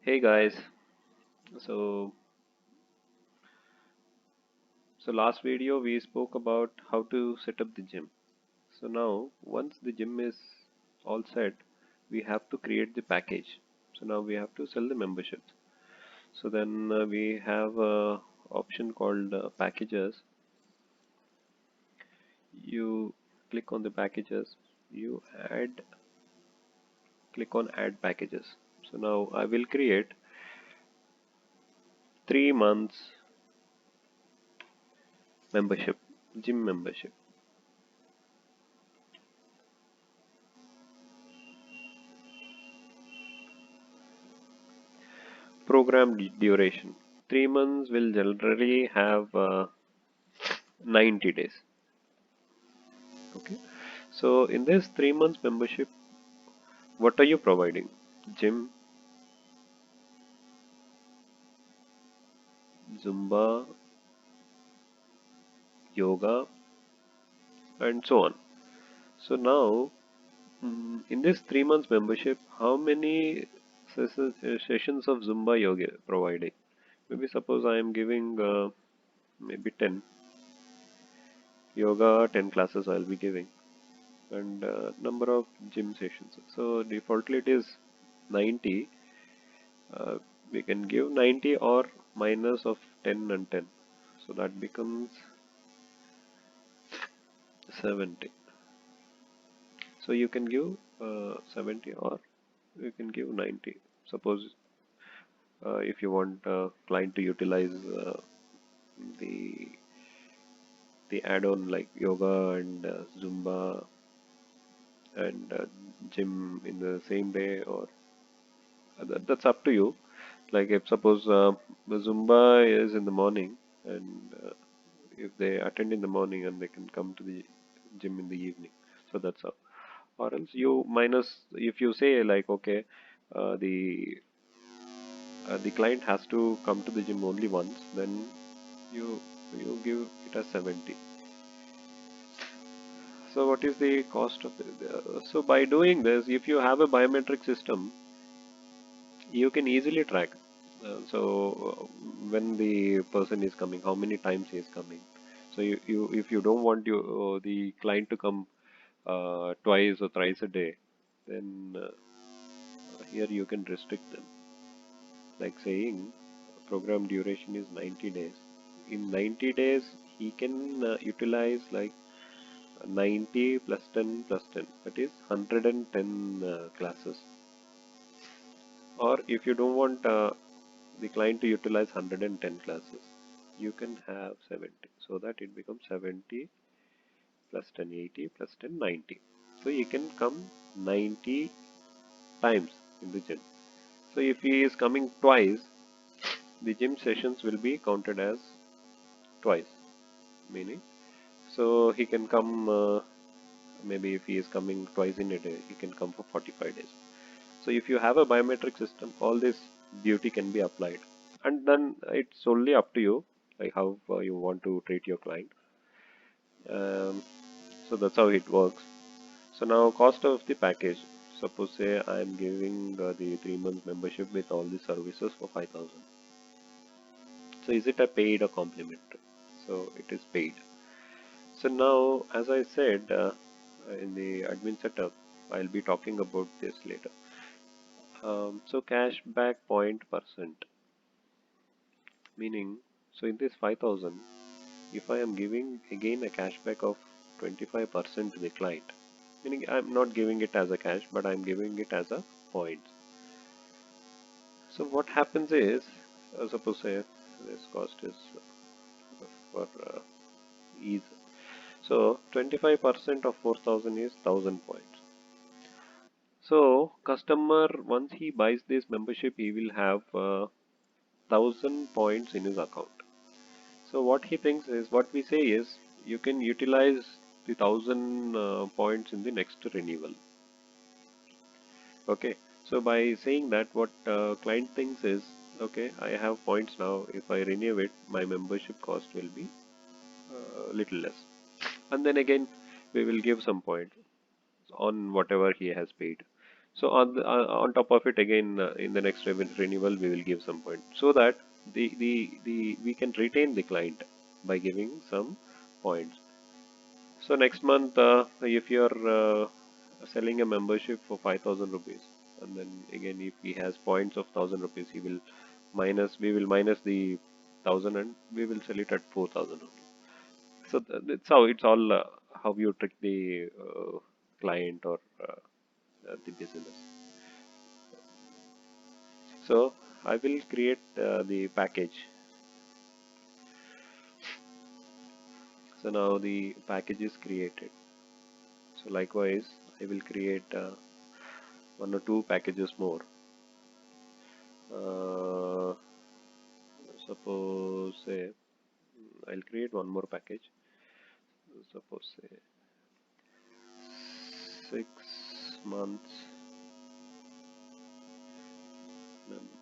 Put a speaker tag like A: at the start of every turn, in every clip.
A: Hey guys, so so last video we spoke about how to set up the gym. So now once the gym is all set, we have to create the package. So now we have to sell the memberships. So then we have a option called packages. You click on the packages, you add, click on add packages. So now I will create 3 months membership, gym membership. Program duration. 3 months will generally have 90 days. Okay. So in this 3 months membership, what are you providing? Gym, Zumba, yoga, and so on. So now, in this 3 months membership, how many sessions of Zumba yoga providing? Maybe suppose I am giving maybe 10 yoga, 10 classes I'll be giving, and number of gym sessions. So defaultly it is 90. uh, we can give 90 or minus of 10 and 10, so that becomes 70. So you can give 70 or you can give 90. Suppose if you want client to utilize the the add-on like yoga and Zumba and gym in the same day, or that's up to you. Like if suppose the Zumba is in the morning, and if they attend in the morning and they can come to the gym in the evening, so that's how. Or else you minus, if you say like okay, uh, the the client has to come to the gym only once, then you you give it as 70. So what is the cost of it? So by doing this, if you have a biometric system, you can easily track. So when the person is coming, how many times he is coming. So you if you don't want the client to come twice or thrice a day, then here you can restrict them. Like saying program duration is 90 days. In 90 days, he can utilize like 90 plus 10 plus 10, that is 110 classes. Or if you don't want the client to utilize 110 classes, you can have 70, so that it becomes 70 plus 10 80 plus 10 90. So you can come 90 times in the gym. So if he is coming twice, the gym sessions will be counted as twice, meaning so he can come maybe if he is coming twice in a day, he can come for 45 days. So if you have a biometric system, all this duty can be applied, and then it's only up to you like how you want to treat your client. um, so that's how it works. So now cost of the package, suppose say I am giving the 3 month membership with all the services for 5,000. So is it a paid or complimentary? So it is paid. So now, as I said in the admin setup, I'll be talking about this later. So cashback point percent, meaning, so in this 5,000, if I am giving again a cashback of 25% to the client, meaning I'm not giving it as a cash, but I'm giving it as a point. So what happens is, suppose say this cost is for ease. So 25% of 4,000 is 1,000 points. So customer, once he buys this membership, he will have 1,000 points in his account. So what he thinks is, what we say is, you can utilize the 1,000 points in the next renewal. Okay. So by saying that, what client thinks is, okay, I have points now. If I renew it, my membership cost will be little less. And then again, we will give some points on whatever he has paid. So on top of it again, in the next renewal we will give some point, so that the we can retain the client by giving some points. So next month, if you're selling a membership for 5,000 rupees, and then again if he has points of 1,000 rupees, he will minus we will minus the 1,000 and we will sell it at 4,000 rupees. So that's how it's all how you trick the client or the business. So I will create the package. So now the package is created. So likewise, I will create one or two packages more. Uh, Suppose say I'll create one more package. Suppose say 6 months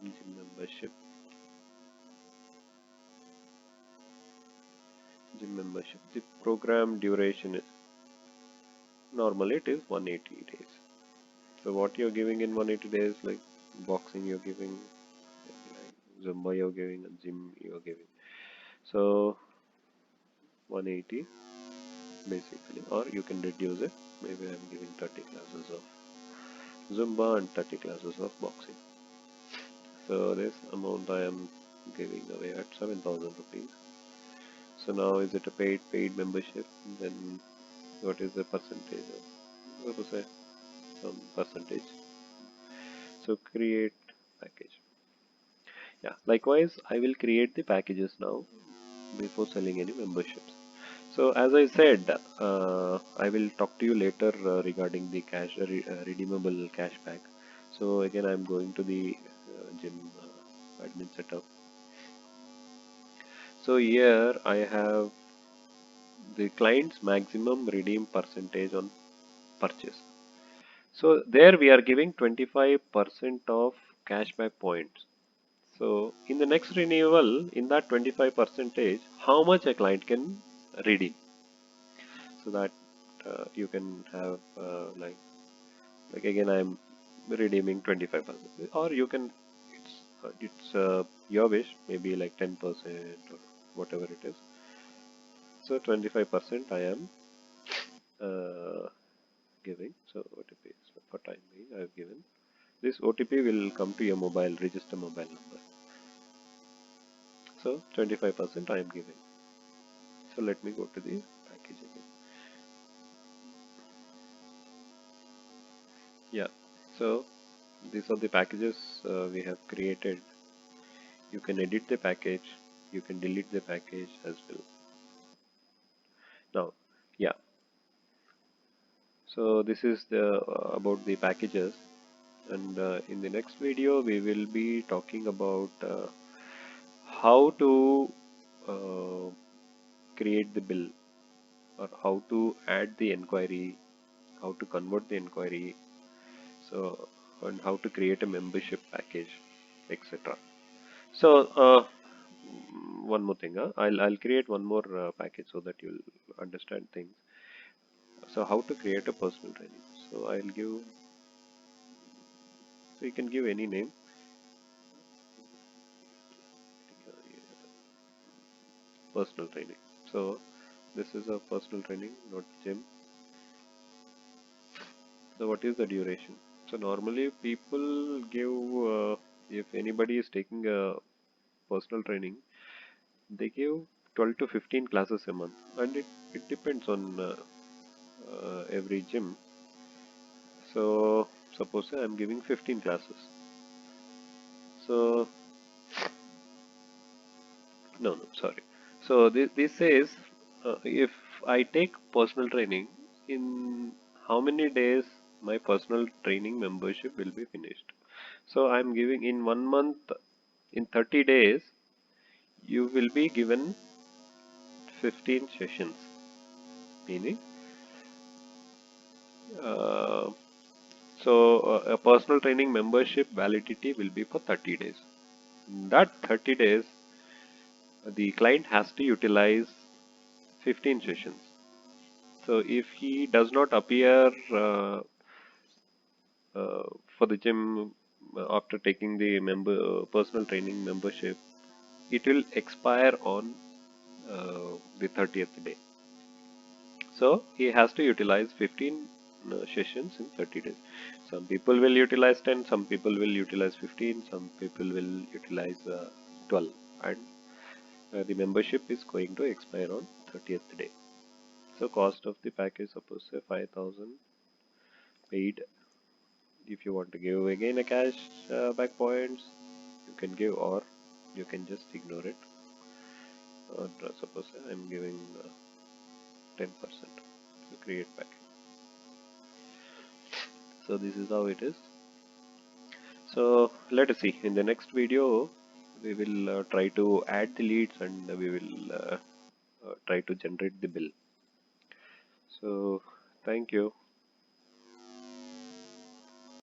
A: gym membership. Gym membership. The program duration is normally it is 180 days. So what you're giving in 180 days, like boxing you're giving, like Zumba you're giving, and gym you're giving. So 180 basically, or you can reduce it. Maybe I'm giving 30 classes of Zumba and 30 classes of boxing. So this amount I am giving away at 7,000 rupees. So now is it a paid membership? Then what is the percentage of, what to say, some percentage? So create package. Yeah, likewise I will create the packages now before selling any memberships. So as I said, I will talk to you later regarding the redeemable cashback. So again, I'm going to the gym admin setup. So here I have the client's maximum redeem percentage on purchase. So there we are giving 25% of cashback points. So in the next renewal, in that 25 percentage, how much a client can redeem, so that you can have like again I'm redeeming 25%, or you can it's your wish, maybe like 10% or whatever it is. So 25% I am uh, giving. So OTP is for time being I have given. This OTP will come to your mobile, register mobile number. So 25% I am giving. So let me go to the package again. Yeah. So these are the packages we have created. You can edit the package. You can delete the package as well. Now, yeah. So this is the about the packages, and in the next video we will be talking about how to uh, create the bill, or how to add the inquiry, how to convert the inquiry, so and how to create a membership package, etc. So one more thing, I'll create one more package so that you'll understand things. So how to create a personal training. So I'll give, so you can give any name. Personal training. So this is a personal training, not gym. So what is the duration? So normally people give, if anybody is taking a personal training, they give 12 to 15 classes a month, and it depends on every gym. So suppose I'm giving 15 classes. So no, sorry. So this says if I take personal training, in how many days my personal training membership will be finished. So I'm giving in 1 month, in 30 days, you will be given 15 sessions, meaning uh, a personal training membership validity will be for 30 days. In that 30 days, the client has to utilize 15 sessions. So if he does not appear for the gym, after taking the personal training membership, it will expire on the 30th day. So he has to utilize 15 sessions in 30 days. Some people will utilize 10, some people will utilize 15, some people will utilize 12, and the membership is going to expire on 30th day. So cost of the package, suppose say 5,000 paid. If you want to give again a cash back points, you can give, or you can just ignore it. Suppose I'm giving 10% to create package. So this is how it is. So let us see in the next video. We will try to add the leads, and we will try to generate the bill. So thank you.